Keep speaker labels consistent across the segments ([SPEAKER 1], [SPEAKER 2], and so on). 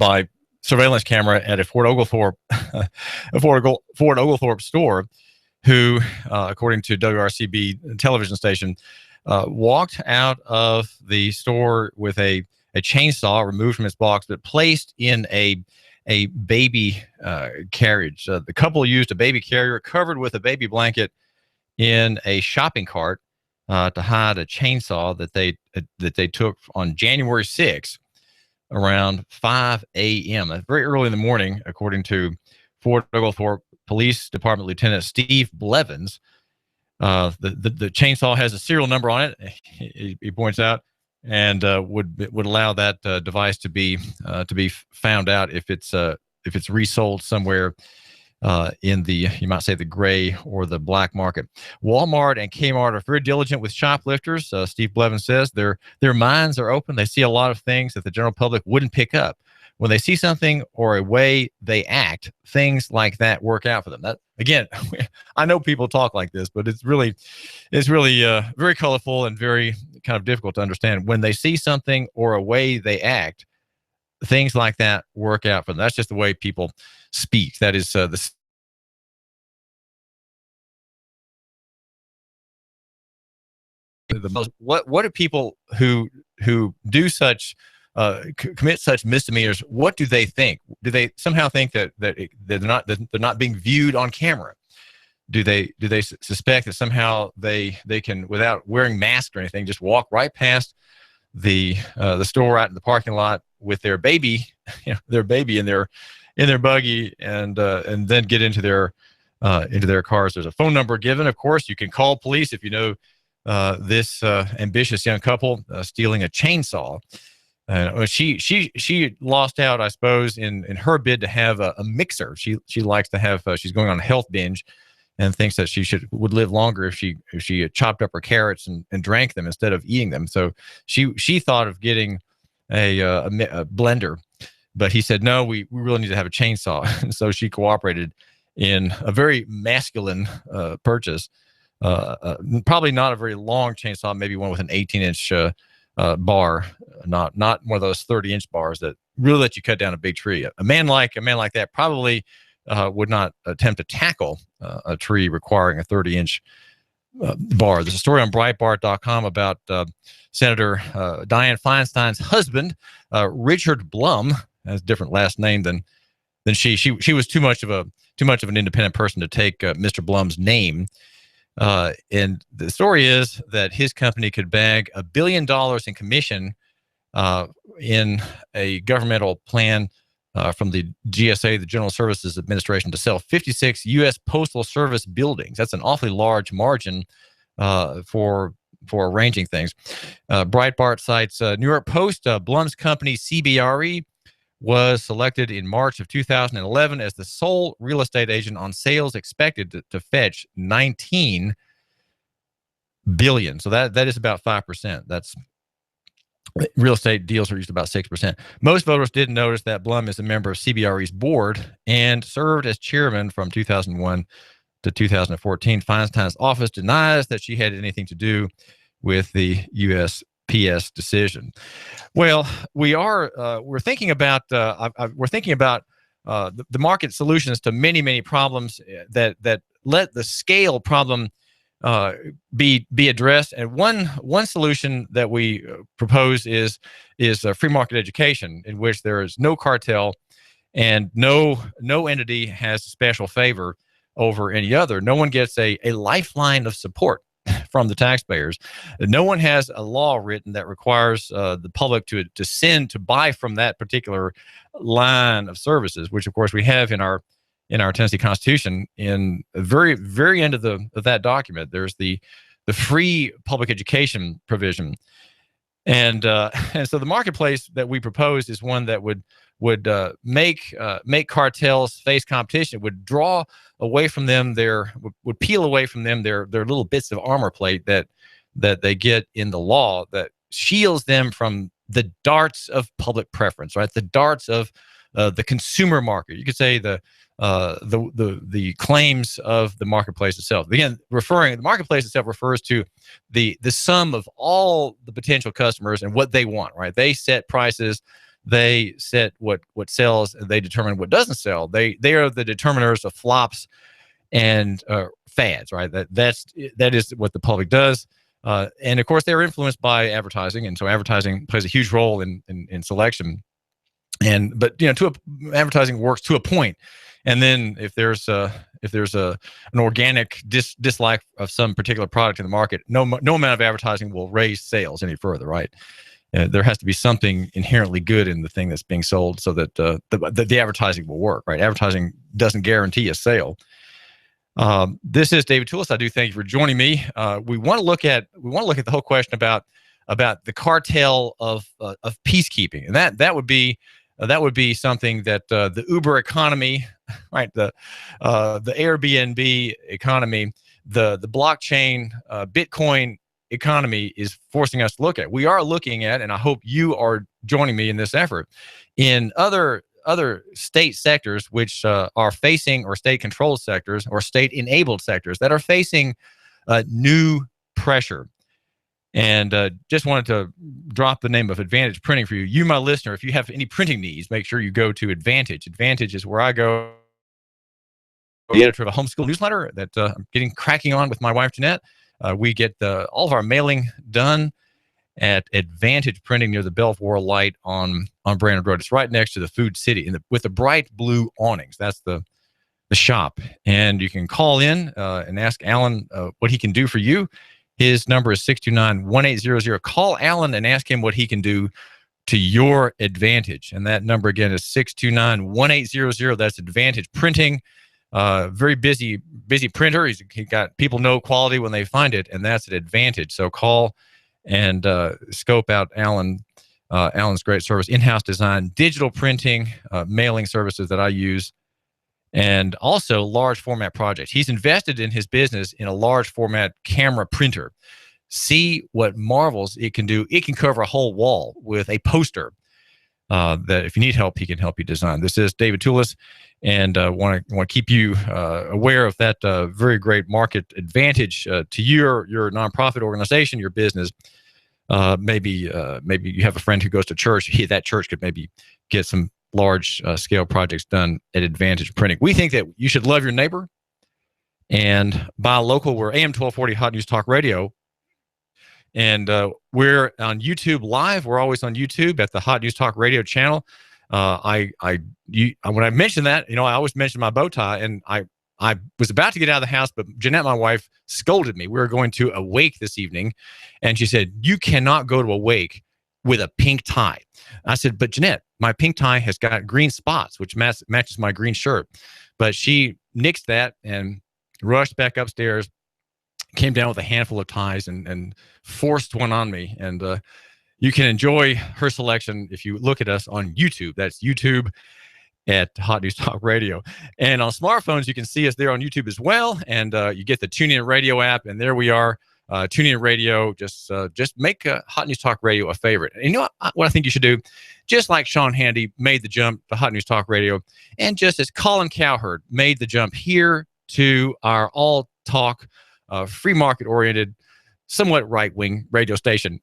[SPEAKER 1] by surveillance camera at a Fort Oglethorpe, Fort Oglethorpe store, who, according to WRCB television station, walked out of the store with a chainsaw removed from its box, but placed in a baby carriage. The couple used a baby carrier covered with a baby blanket in a shopping cart to hide a chainsaw that they took on January 6th around 5 a.m. Very early in the morning, according to Fort Oglethorpe Police Department Lieutenant Steve Blevins. The chainsaw has a serial number on it, he points out, and would allow that device to be found out if it's resold somewhere in the, you might say, the gray or the black market. Walmart and Kmart are very diligent with shoplifters. Steve Blevins says their minds are open. They see a lot of things that the general public wouldn't pick up. When they see something or a way they act, things like that work out for them. That, again, I know people talk like this, but it's really very colorful and very kind of difficult to understand. When they see something or a way they act, things like that work out for them. That's just the way people speak. That is the most. What do people who do such commit such misdemeanors? What do they think? Do they somehow think that they're not being viewed on camera? Do they suspect that somehow they can, without wearing masks or anything, just walk right past the store out in the parking lot with their baby, in their buggy, and then get into their cars? There's a phone number given. Of course, you can call police if you know this ambitious young couple stealing a chainsaw. She lost out, I suppose, in her bid to have a mixer. She likes to have. She's going on a health binge, and thinks that she would live longer if she chopped up her carrots and drank them instead of eating them. So she thought of getting a blender, but he said, no, we really need to have a chainsaw. And so she cooperated in a very masculine purchase. Probably not a very long chainsaw, maybe one with an 18-inch bar, not one of those 30-inch bars that really let you cut down a big tree. A man like that probably would not attempt to tackle a tree requiring a 30-inch bar. There's a story on Breitbart.com about Senator Dianne Feinstein's husband, Richard Blum. Has a different last name than she. She was too much of an independent person to take Mr. Blum's name. And the story is that his company could bag $1 billion in commission in a governmental plan from the GSA, the General Services Administration, to sell 56 U.S. Postal Service buildings. That's an awfully large margin for arranging things. Breitbart cites New York Post. Blum's company, CBRE, was selected in March of 2011 as the sole real estate agent on sales expected to fetch $19 billion. So that is about 5%. That's real estate deals are used about 6%. Most voters didn't notice that Blum is a member of CBRE's board and served as chairman from 2001 to 2014. Feinstein's office denies that she had anything to do with the USPS decision. Well, we're thinking about the market solutions to many problems that let the scale problem be addressed. And one solution that we propose is free market education, in which there is no cartel and no entity has special favor over any other. No one gets a lifeline of support from the taxpayers. No one has a law written that requires the public to buy from that particular line of services, which of course we have in our Tennessee Constitution. In the very end of that document, there's the free public education provision, and so the marketplace that we propose is one that would make cartels face competition. It would draw away from them would peel away from them their little bits of armor plate that they get in the law that shields them from the darts of public preference, right? The darts of the consumer market. You could say the claims of the marketplace itself. Again, the marketplace itself refers to the sum of all the potential customers and what they want, right? They set prices They set what sells, and they determine what doesn't sell. They are the determiners of flops and fads, right? That is what the public does. And of course, they're influenced by advertising, and so advertising plays a huge role in selection. But advertising works to a point, and then if there's an organic dislike of some particular product in the market, no amount of advertising will raise sales any further, right? There has to be something inherently good in the thing that's being sold, so that the advertising will work, right? Advertising doesn't guarantee a sale. This is David Tulis. I do thank you for joining me. We want to look at the whole question about the cartel of peacekeeping, and that would be something that the Uber economy, right? The Airbnb economy, the blockchain, Bitcoin economy is forcing us to look at. We are looking at, and I hope you are joining me in this effort, in other state sectors which are facing, or state-controlled sectors or state-enabled sectors that are facing new pressure. And just wanted to drop the name of Advantage Printing for you. You, my listener, if you have any printing needs, make sure you go to Advantage. Advantage is where I go. The editor of a homeschool newsletter that I'm getting cracking on with my wife, Jeanette. We get all of our mailing done at Advantage Printing near the Belvoir Light on Brandon Road. It's right next to the Food City with the bright blue awnings. That's the shop. And you can call in and ask Alan what he can do for you. His number is 629-1800. Call Alan and ask him what he can do to your advantage. And that number again is 629-1800. That's Advantage Printing. Very busy printer. He got people know quality when they find it, and that's an advantage. So call and scope out Alan's great service, in-house design, digital printing, mailing services that I use, and also large format projects. He's invested in his business in a large format camera printer. See what marvels it can do. It can cover a whole wall with a poster that if you need help, he can help you design. This is David Tulis, and want to keep you aware of that very great market advantage to your nonprofit organization, your business. Maybe you have a friend who goes to church. That church could maybe get some large scale projects done at Advantage Printing. We think that you should love your neighbor and buy local. We're AM 1240 Hot News Talk Radio. And we're on YouTube Live. We're always on YouTube at the Hot News Talk Radio channel. When I mentioned that, I always mention my bow tie, and I was about to get out of the house, but Jeanette, my wife, scolded me. We were going to a wake this evening, and she said, "You cannot go to a wake with a pink tie." I said, "But Jeanette, my pink tie has got green spots, which matches my green shirt." But she nixed that and rushed back upstairs, came down with a handful of ties and forced one on me. And you can enjoy her selection if you look at us on YouTube. That's YouTube at Hot News Talk Radio. And on smartphones, you can see us there on YouTube as well. And you get the TuneIn Radio app, and there we are. TuneIn Radio, just make Hot News Talk Radio a favorite. And you know what I think you should do? Just like Sean Hannity made the jump to Hot News Talk Radio, and just as Colin Cowherd made the jump here to our all-talk, free market-oriented, somewhat right-wing radio station.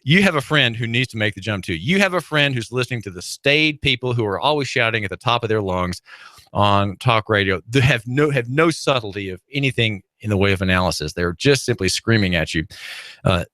[SPEAKER 1] You have a friend who needs to make the jump too. You have a friend who's listening to the staid people who are always shouting at the top of their lungs on talk radio. They have no subtlety of anything in the way of analysis. They're just simply screaming at you.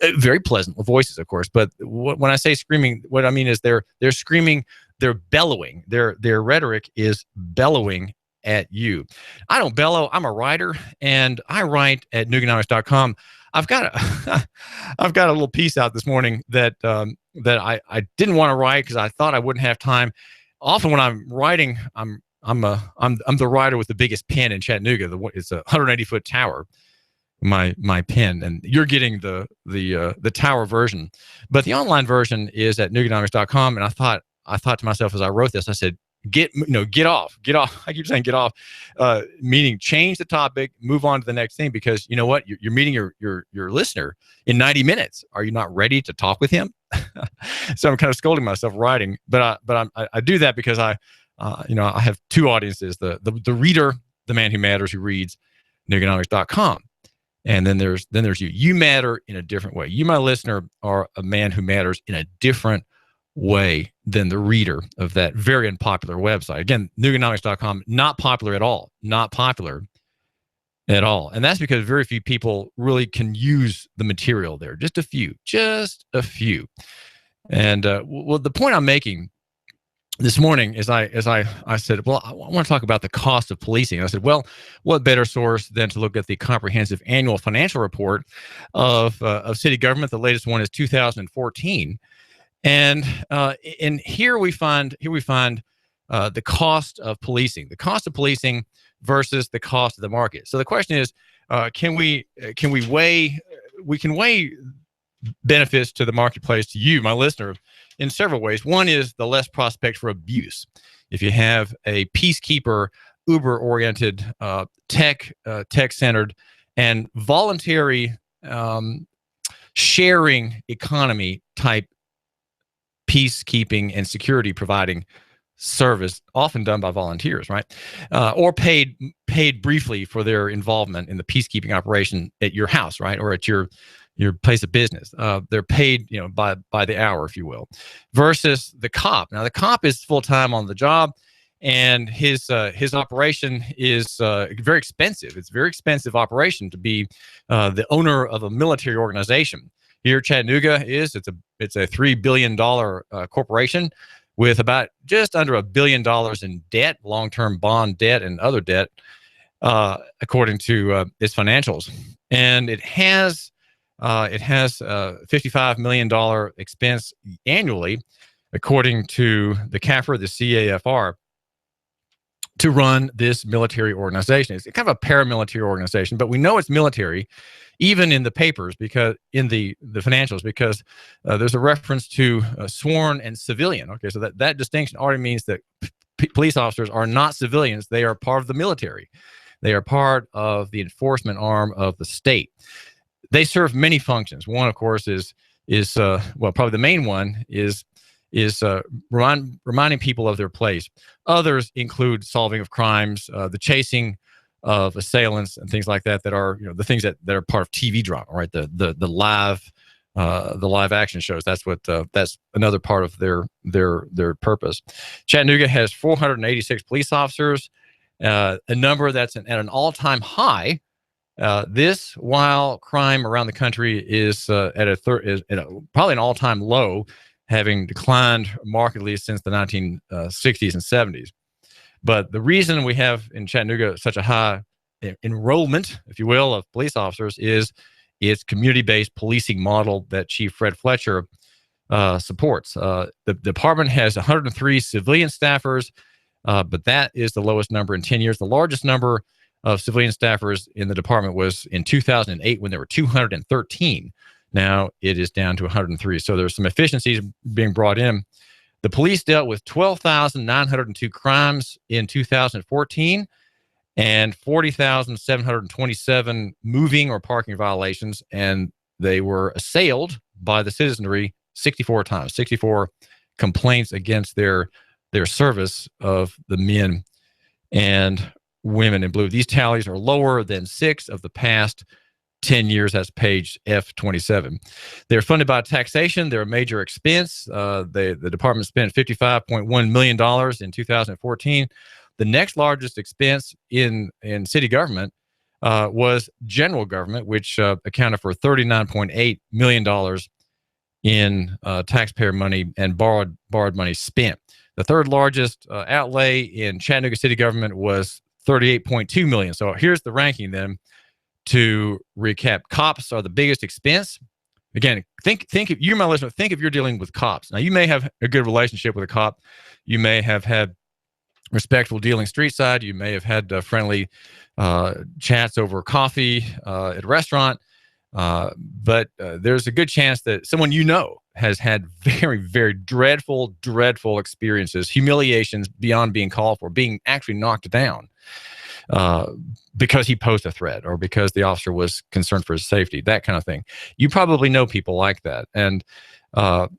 [SPEAKER 1] Very pleasant voices, of course. But when I say screaming, what I mean is they're screaming, they're bellowing. Their rhetoric is bellowing at you. I don't bellow. I'm a writer, and I write at Nooganomics.com. I've got a little piece out this morning that I didn't want to write because I thought I wouldn't have time. Often when I'm writing, I'm the writer with the biggest pen in Chattanooga. It's a 180-foot tower. My pen, and you're getting the tower version, but the online version is at Nooganomics.com. And I thought to myself as I wrote this, I said, get off. I keep saying get off, meaning change the topic, move on to the next thing, because you know what? You're meeting your listener in 90 minutes. Are you not ready to talk with him? So I'm kind of scolding myself writing, but I do that because I have two audiences: the reader, the man who matters, who reads Nooganomics.com, and then there's you. You matter in a different way. You, my listener, are a man who matters in a different way than the reader of that very unpopular website. Again, Nooganomics.com, not popular at all. Not popular at all. And that's because very few people really can use the material there. Just a few. Just a few. And well, the point I'm making this morning is I said, well, I want to talk about the cost of policing. And I said, well, what better source than to look at the comprehensive annual financial report of city government? The latest one is 2014. And here we find the cost of policing versus the cost of the market. So the question is, can we weigh benefits to the marketplace, to you, my listener, in several ways. One is the less prospect for abuse. If you have a peacekeeper, Uber-oriented, tech-centered, and voluntary sharing economy type peacekeeping and security providing service, often done by volunteers, right? Or paid briefly for their involvement in the peacekeeping operation at your house, right? Or at your place of business. They're paid, by the hour, if you will, versus the cop. Now, the cop is full-time on the job, and his operation is very expensive. It's a very expensive operation to be the owner of a military organization. Here, Chattanooga it's a $3 billion corporation with about just under $1 billion in debt, long-term bond debt and other debt, according to its financials. And it has $55 million expense annually, according to the CAFR, the CAFR, to run this military organization. It's kind of a paramilitary organization, but we know it's military, even in the papers, because in the financials, because there's a reference to sworn and civilian. Okay, so that distinction already means that police officers are not civilians. They are part of the military. They are part of the enforcement arm of the state. They serve many functions. One, of course, is probably the main one is reminding people of their place. Others include solving of crimes, the chasing of assailants, and things like that. That are the things that are part of TV drama, right? The live action shows. That's another part of their purpose. Chattanooga has 486 police officers, a number that's at an all-time high. This, while crime around the country is probably an all-time low, having declined markedly since the 1960s and 70s. But the reason we have in Chattanooga such a high enrollment, if you will, of police officers is its community-based policing model that Chief Fred Fletcher supports. The department has 103 civilian staffers, but that is the lowest number in 10 years. The largest number of civilian staffers in the department was in 2008 when there were 213. Now it is down to 103. So there's some efficiencies being brought in. The police dealt with 12,902 crimes in 2014 and 40,727 moving or parking violations, and they were assailed by the citizenry 64 times, 64 complaints against their service of the men and women in blue. These tallies are lower than 6 of the past 10 years. That's page F27. They're funded by taxation. They're a major expense. The department spent $55.1 million in 2014. The next largest expense in city government was general government, which accounted for $39.8 million in taxpayer money and borrowed money spent. The third largest outlay in Chattanooga city government was $38.2 million. So here's the ranking then. To recap, cops are the biggest expense. Again, think if you're my listener, think if you're dealing with cops. Now, you may have a good relationship with a cop. You may have had respectful dealing street side. You may have had friendly chats over coffee at a restaurant. But there's a good chance that someone has had very, very dreadful experiences, humiliations beyond being called for, being actually knocked down because he posed a threat or because the officer was concerned for his safety, that kind of thing. You probably know people like that. And that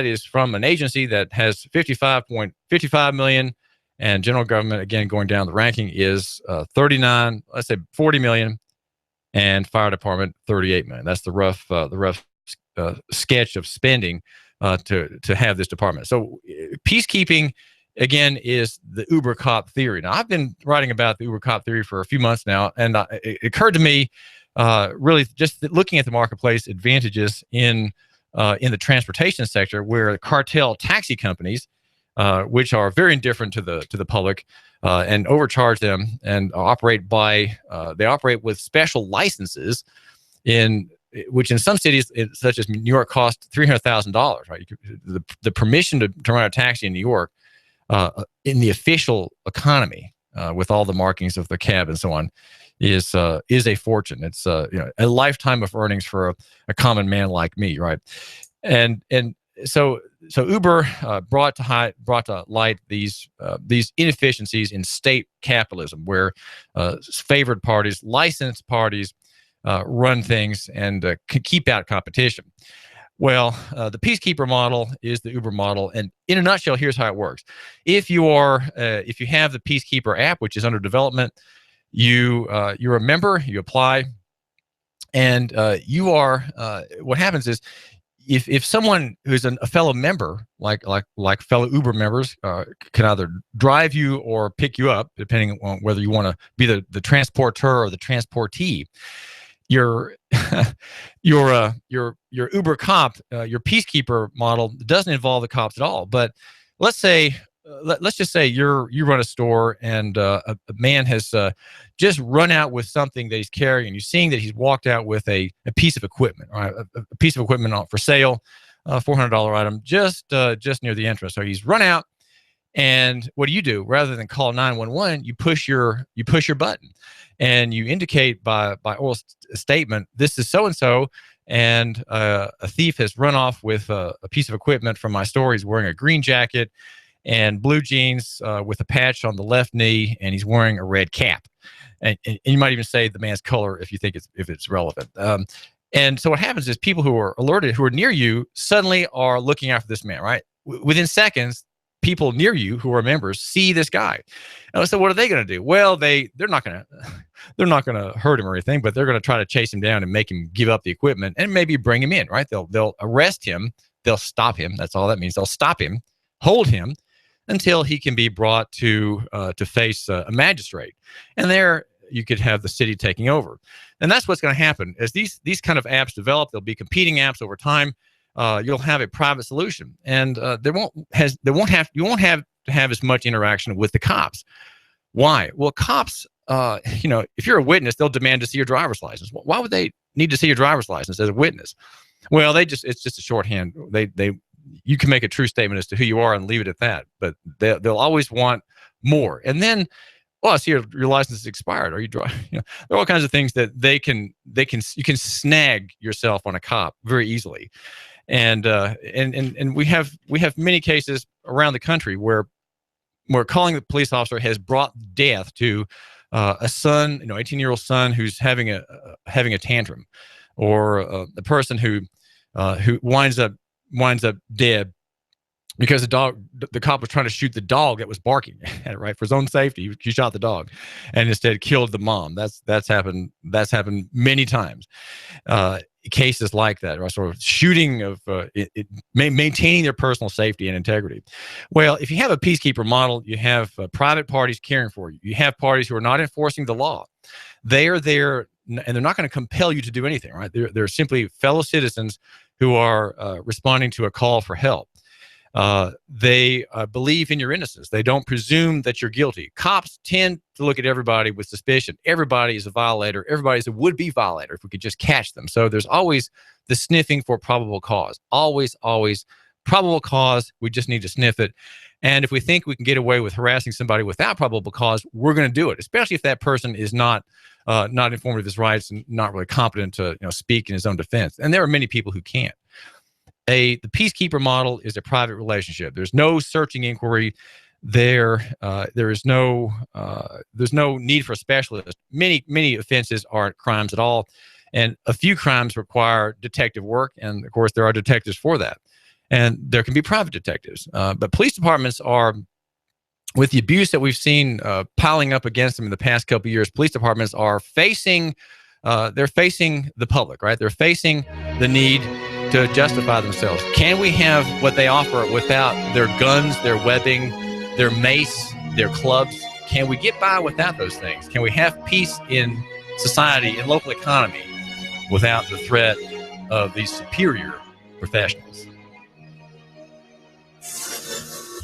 [SPEAKER 1] is from an agency that has $55 million, and general government, again, going down the ranking, is 39, let's say 40 million, and fire department 38 million. That's the rough sketch of spending to have this department. So peacekeeping, again, is the Uber cop theory. Now, I've been writing about the Uber cop theory for a few months now, and it occurred to me, really just looking at the marketplace advantages in the transportation sector, where cartel taxi companies, which are very indifferent to the public, and overcharge them, and operate with special licenses, which in some cities, such as New York, cost $300,000. Right, the permission to run a taxi in New York, in the official economy, with all the markings of the cab and so on, is a fortune. It's a lifetime of earnings for a common man like me, right? And so Uber brought to light these inefficiencies in state capitalism, where favored parties, licensed parties, run things and can keep out competition. Well, the peacekeeper model is the Uber model, and in a nutshell, here's how it works. If you have the Peacekeeper app, which is under development, you're a member, you apply, and what happens is, if someone who's a fellow member, like fellow Uber members, can either drive you or pick you up, depending on whether you want to be the transporter or the transportee. Your Uber cop, your peacekeeper model doesn't involve the cops at all. But let's just say you run a store, and a man has just run out with something that he's carrying. You're seeing that he's walked out with a piece of equipment, right? A piece of equipment for sale, $400 item, just near the entrance. So he's run out, and what do? Rather than call 911, you push your button, and you indicate by oral statement, this is so and so, and a thief has run off with a piece of equipment from my store. He's wearing a green jacket and blue jeans with a patch on the left knee, and he's wearing a red cap. And you might even say the man's color if you think it's relevant. And so what happens is, people who are alerted, who are near you, suddenly are looking after this man, right? Within seconds, people near you who are members see this guy. And so what are they going to do? Well, they're not going to hurt him or anything, but they're going to try to chase him down and make him give up the equipment and maybe bring him in, right? They'll arrest him. They'll stop him. That's all that means. They'll stop him, hold him until he can be brought to face a magistrate. And there you could have the city taking over. And that's what's going to happen. As these kind of apps develop, there'll be competing apps over time. You'll have a private solution, and you won't have to have as much interaction with the cops. Why? Well, cops, if you're a witness, they'll demand to see your driver's license. Why would they need to see your driver's license as a witness? Well, it's just a shorthand. You can make a true statement as to who you are and leave it at that, but they'll always want more. And then, well, I see your license is expired. Are you driving? There are all kinds of things that you can snag yourself on a cop very easily. And we have many cases around the country where calling the police officer has brought death to a son, 18-year-old son who's having a tantrum, or the person who winds up dead because the cop was trying to shoot the dog that was barking at it, right, for his own safety. He shot the dog and instead killed the mom. That's happened many times. Cases like that, right? Sort of shooting of maintaining their personal safety and integrity. Well, if you have a peacekeeper model, you have private parties caring for you. You have parties who are not enforcing the law. They are there, and they're not going to compel you to do anything, right? They're simply fellow citizens who are responding to a call for help. They believe in your innocence. They don't presume that you're guilty. Cops tend to look at everybody with suspicion. Everybody is a violator. Everybody's a would-be violator if we could just catch them. So there's always the sniffing for probable cause. Always probable cause. We just need to sniff it. And if we think we can get away with harassing somebody without probable cause, we're going to do it, especially if that person is not informed of his rights and not really competent to speak in his own defense. And there are many people who can't. The peacekeeper model is a private relationship. There's no searching inquiry. There's no need for a specialist. Many offenses aren't crimes at all, and a few crimes require detective work, and of course there are detectives for that. And there can be private detectives, but police departments are, with the abuse that we've seen piling up against them in the past couple of years, police departments are facing the public, right? They're facing the need to justify themselves. Can we have what they offer without their guns, their webbing, their mace, their clubs? Can we get by without those things? Can we have peace in society and local economy without the threat of these superior professionals?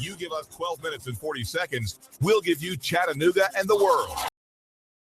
[SPEAKER 2] You give us 12 minutes and 40 seconds, we'll give you Chattanooga and the world.